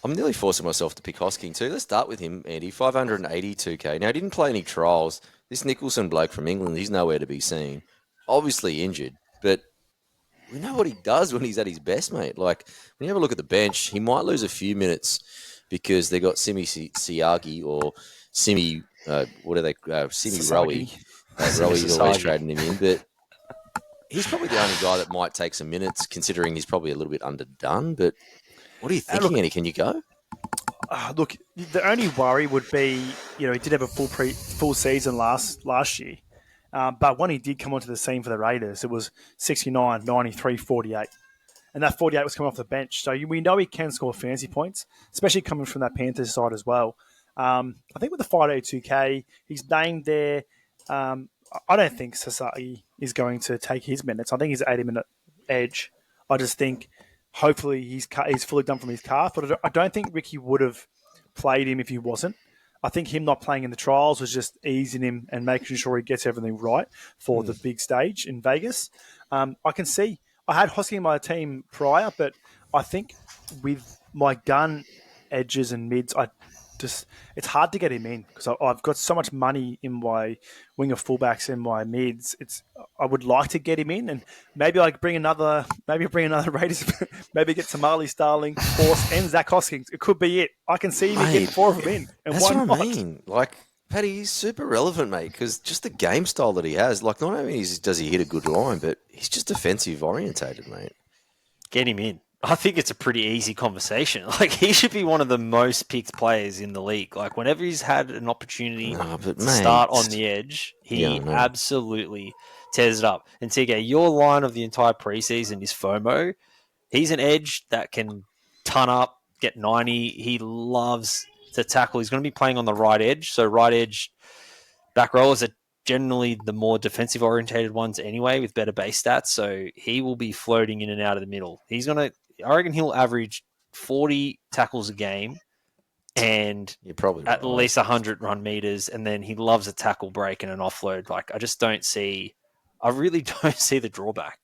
I'm nearly forcing myself to pick Hosking too. Let's start with him, Andy. 582k. Now, he didn't play any trials. This Nicholson bloke from England, he's nowhere to be seen. Obviously injured, but we know what he does when he's at his best, mate. Like, when you have a look at the bench, he might lose a few minutes because they got Simi Siagi or Simi, what are they? Simi Rowie. Sasagi. Simi Rowie's always Sasagi. trading him in, but he's probably the only guy that might take some minutes, considering he's probably a little bit underdone. But what are you thinking, Andy? Can you go? Look, the only worry would be, he did have a full season last year. But when he did come onto the scene for the Raiders, it was 69, 93, 48. And that 48 was coming off the bench. So we know he can score fantasy points, especially coming from that Panthers side as well. I think with the 582k, he's named there. I don't think Sasaki is going to take his minutes. I think he's 80-minute edge. I just think hopefully he's fully done from his calf. But I don't think Ricky would have played him if he wasn't. I think him not playing in the trials was just easing him and making sure he gets everything right for the big stage in Vegas. I can see I had Hosking in my team prior, but I think with my gun edges and mids, it's hard to get him in because I've got so much money in my winger fullbacks and my mids. I would like to get him in, and maybe bring another Raiders, maybe get Somali Starling, Force, and Zac Hosking. It could be it. I can see me getting 4 of them in, and That's why what not? I mean. Like, Paddy, he's super relevant, mate, because just the game style that he has, like, not only does he hit a good line, but he's just defensive orientated, mate. Get him in. I think it's a pretty easy conversation. Like, he should be one of the most picked players in the league. Like, whenever he's had an opportunity to start on the edge, he absolutely tears it up. And TK, your line of the entire preseason is FOMO. He's an edge that can ton up, get 90. He loves to tackle. He's going to be playing on the right edge. So right edge back rowers are generally the more defensive orientated ones anyway, with better base stats. So he will be floating in and out of the middle. I reckon he'll average 40 tackles a game and You're probably at right. least 100 run meters. And then he loves a tackle break and an offload. Like, I really don't see the drawback.